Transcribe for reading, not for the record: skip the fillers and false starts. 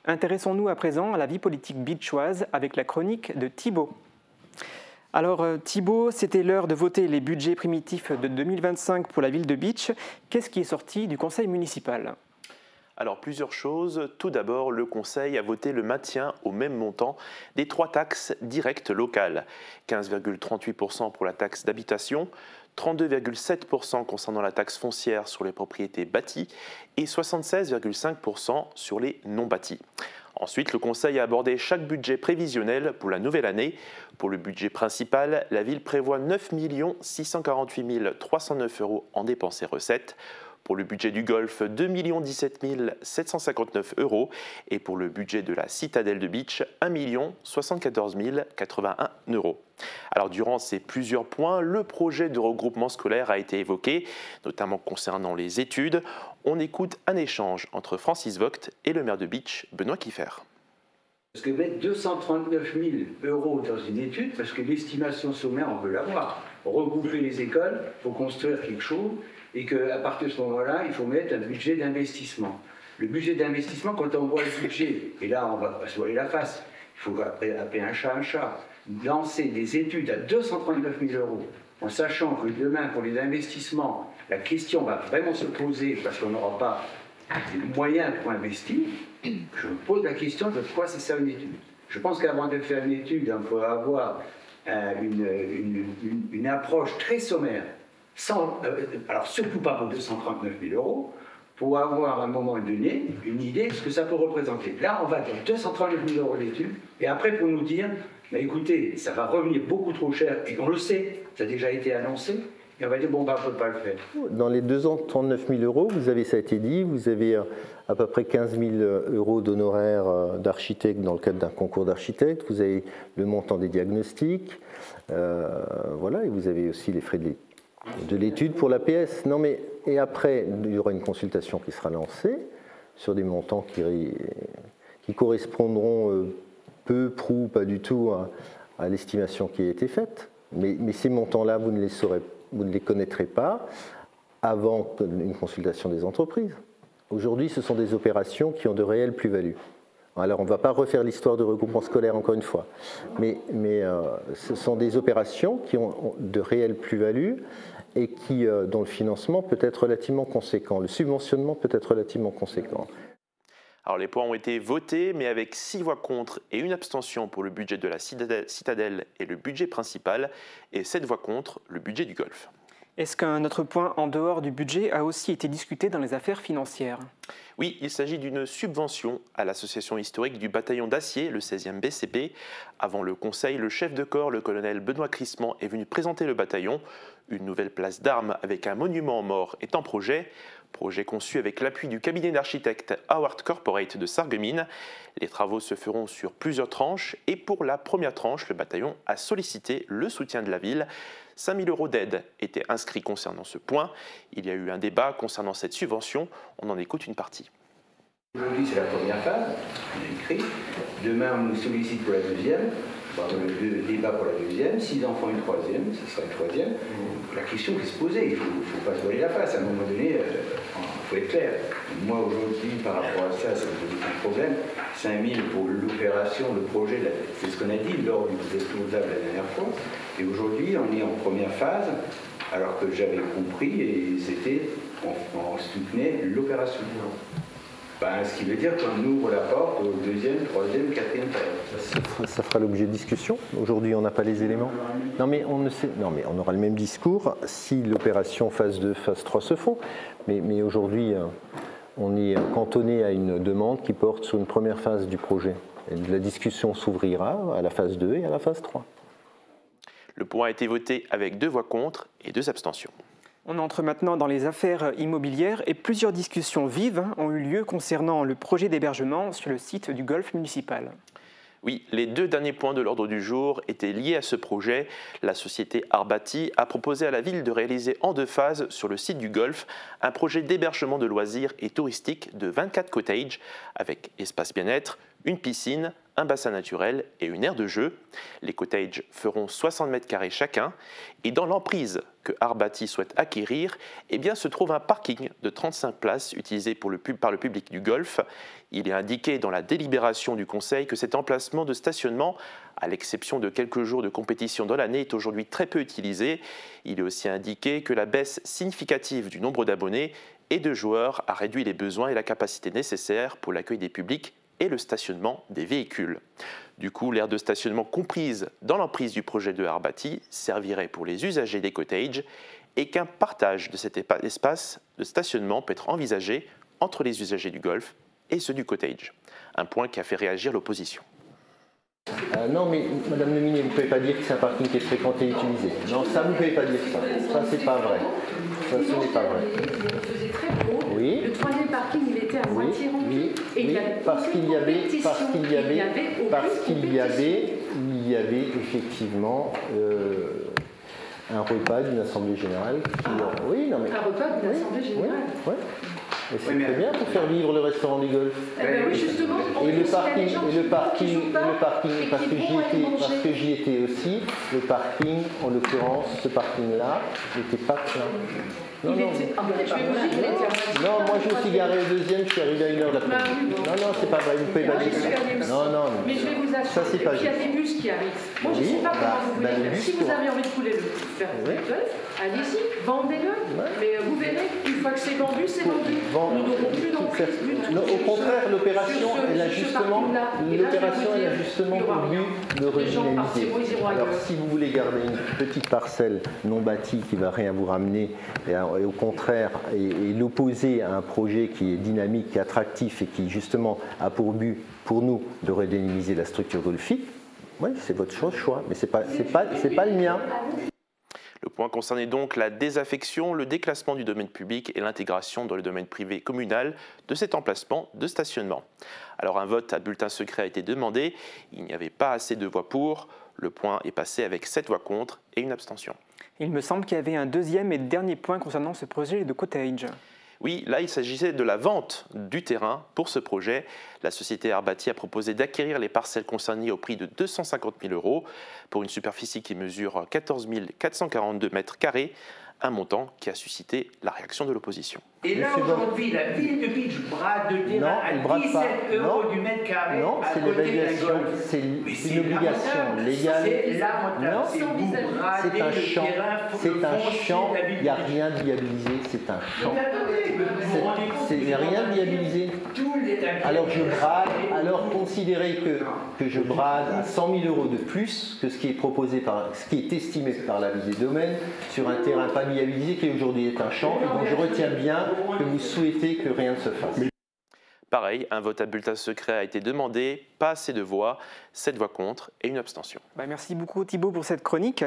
Intéressons-nous à présent à la vie politique beachoise avec la chronique de Thibaut. Alors Thibaut, c'était l'heure de voter les budgets primitifs de 2025 pour la ville de Bitche. Qu'est-ce qui est sorti du conseil municipal ? Alors plusieurs choses. Tout d'abord, le Conseil a voté le maintien au même montant des 3 taxes directes locales. 15,38% pour la taxe d'habitation, 32,7% concernant la taxe foncière sur les propriétés bâties et 76,5% sur les non bâties. Ensuite, le Conseil a abordé chaque budget prévisionnel pour la nouvelle année. Pour le budget principal, la ville prévoit 9 648 309 € en dépenses et recettes. Pour le budget du Golfe, 2 17 759 € et pour le budget de la citadelle de Bitche, 1 74 081 €. Alors durant ces plusieurs points, le projet de regroupement scolaire a été évoqué, notamment concernant les études. On écoute un échange entre Francis Vogt et le maire de Bitche, Benoît Kieffer. Parce que mettre 239 000 € dans une étude, parce que l'estimation sommaire, on peut l'avoir. Regrouper les écoles, il faut construire quelque chose, et qu'à partir de ce moment-là, il faut mettre un budget d'investissement. Le budget d'investissement, quand on voit le budget, et là, on ne va pas se voiler la face, il faut appeler un chat, lancer des études à 239 000 €, en sachant que demain, pour les investissements, la question va vraiment se poser, parce qu'on n'aura pas les moyens pour investir. Je me pose la question de quoi c'est ça une étude. Je pense qu'avant de faire une étude, il faut avoir une approche très sommaire, alors surtout pas pour 239 000 €, pour avoir à un moment donné une idée de ce que ça peut représenter. Là, on va dans 239 000 € d'études, et après pour nous dire, bah, écoutez, ça va revenir beaucoup trop cher, et on le sait, ça a déjà été annoncé, et on va dire, bon, bah, on ne peut pas le faire. Dans les 239 000 €, vous avez, ça a été dit, vous avez à peu près 15 000 € d'honoraires d'architecte dans le cadre d'un concours d'architecte, vous avez le montant des diagnostics, voilà, et vous avez aussi les frais de l'étude pour l'APS. Non, mais, et après, il y aura une consultation qui sera lancée sur des montants qui correspondront peu, prou, pas du tout à l'estimation qui a été faite. Mais ces montants-là, vous ne les connaîtrez pas avant une consultation des entreprises. Aujourd'hui, ce sont des opérations qui ont de réelles plus-values. Alors, on ne va pas refaire l'histoire de regroupement scolaire encore une fois, mais ce sont des opérations qui ont de réelles plus-values et dont le financement peut être relativement conséquent, le subventionnement peut être relativement conséquent. Alors les points ont été votés, mais avec 6 voix contre et 1 abstention pour le budget de la citadelle et le budget principal, et 7 voix contre le budget du Golfe. Est-ce qu'un autre point en dehors du budget a aussi été discuté dans les affaires financières ? Oui, il s'agit d'une subvention à l'association historique du bataillon d'acier, le 16e BCP. Avant le conseil, le chef de corps, le colonel Benoît Crissement, est venu présenter le bataillon. Une nouvelle place d'armes avec un monument aux morts est en projet. Projet conçu avec l'appui du cabinet d'architectes Howard Corporate de Sarreguemines. Les travaux se feront sur plusieurs tranches et pour la première tranche, le bataillon a sollicité le soutien de la ville. 5 000 € d'aide étaient inscrits concernant ce point. Il y a eu un débat concernant cette subvention. On en écoute une partie. Aujourd'hui, c'est la première phase, on a écrit. Demain, on nous sollicite pour la deuxième. Le débat pour la deuxième. 6 enfants, une troisième, ce sera une troisième. La question qui se posait, il ne faut pas se voiler la face. À un moment donné, il faut être clair. Moi, aujourd'hui, par rapport à ça, ça me pose aucun problème. 5 000 pour l'opération, le projet, c'est ce qu'on a dit lors du exposable la dernière fois. Et aujourd'hui, on est en première phase, alors que j'avais compris, et c'était, on soutenait l'opération. Ben, ce qui veut dire qu'on ouvre la porte au deuxième, troisième, quatrième phase. Ça fera l'objet de discussion. Aujourd'hui, on n'a pas les éléments. Non, mais on aura le même discours si l'opération phase 2, phase 3 se font. Mais aujourd'hui, on est cantonné à une demande qui porte sur une première phase du projet. Et la discussion s'ouvrira à la phase 2 et à la phase 3. Le point a été voté avec 2 voix contre et 2 abstentions. On entre maintenant dans les affaires immobilières et plusieurs discussions vives ont eu lieu concernant le projet d'hébergement sur le site du Golfe municipal. Oui, les 2 derniers points de l'ordre du jour étaient liés à ce projet. La société Arbati a proposé à la ville de réaliser en 2 phases sur le site du Golfe un projet d'hébergement de loisirs et touristique de 24 cottages avec espace bien-être, une piscine, un bassin naturel et une aire de jeu. Les cottages feront 60 mètres carrés chacun et dans l'emprise que Arbati souhaite acquérir, eh bien, se trouve un parking de 35 places utilisé par le public du golf. Il est indiqué dans la délibération du Conseil que cet emplacement de stationnement, à l'exception de quelques jours de compétition dans l'année, est aujourd'hui très peu utilisé. Il est aussi indiqué que la baisse significative du nombre d'abonnés et de joueurs a réduit les besoins et la capacité nécessaires pour l'accueil des publics et le stationnement des véhicules. Du coup, l'aire de stationnement comprise dans l'emprise du projet de Arbati servirait pour les usagers des cottages et qu'un partage de cet espace de stationnement peut être envisagé entre les usagers du golf et ceux du cottage. Un point qui a fait réagir l'opposition. Non, mais Madame le ministre, vous ne pouvez pas dire que c'est un parking qui est fréquenté et utilisé. Non, ça, vous ne pouvez pas dire ça. Ça, c'est pas vrai. Ça, ce n'est pas vrai. Il faisait très beau. Oui. Le troisième parking, il était à moitié rempli. Oui, Et il oui, y avait parce qu'il y avait effectivement un repas d'une assemblée générale. Oui, non mais. Un repas d'une assemblée générale. Oui. Et c'est très bien pour faire vivre le restaurant du golf. Eh ben oui, justement. Et le parking, parce que j'y étais aussi, le parking, en l'occurrence, ce parking-là, n'était pas plein. Non, moi je me suis garé au deuxième, je suis arrivé à 1h de l'après-midi. Non, c'est pas vrai, vous pouvez pas dire ça. Non. Mais je vais vous assurer ça, c'est pas qu'il y a des bus qui arrivent. Moi, je ne sais pas comment vous voulez faire. Si vous avez envie de couler le golf, allez-y, vendez-le. Mais vous verrez, une fois que c'est vendu, c'est vendu. Nous n'aurons plus d'emprise. Au contraire, l'opération, elle a justement pour but de redynamiser. Alors, si vous voulez garder une petite parcelle non bâtie qui ne va rien vous ramener, et au contraire, et l'opposer à un projet qui est dynamique, qui est attractif et qui justement a pour but, pour nous, de redynamiser la structure golfique, oui, c'est votre choix, mais c'est pas le mien. Le point concernait donc la désaffection, le déclassement du domaine public et l'intégration dans le domaine privé communal de cet emplacement de stationnement. Alors un vote à bulletin secret a été demandé, il n'y avait pas assez de voix pour, le point est passé avec 7 voix contre et une abstention. Il me semble qu'il y avait un deuxième et dernier point concernant ce projet de cottage. Oui, là il s'agissait de la vente du terrain pour ce projet. La société Arbati a proposé d'acquérir les parcelles concernées au prix de 250 000 € pour une superficie qui mesure 14 442 mètres carrés, un montant qui a suscité la réaction de l'opposition. Et là aujourd'hui, la ville de Beach brade de terrain à 17 € du mètre carré. Non, c'est l'évaluation, c'est une obligation légale. Non, c'est un champ, il n'y a rien de viabilisé, c'est un champ. Il n'y a rien de viabilisé. Alors considérez que je brade à 100 000 € de plus que ce qui est proposé ce qui est estimé par la ville des domaines sur un terrain pas viabilisé qui aujourd'hui est un champ et dont je retiens bien que vous souhaitez que rien ne se fasse. Pareil, un vote à bulletin secret a été demandé, pas assez de voix, 7 voix contre et une abstention. Merci beaucoup Thibaut pour cette chronique.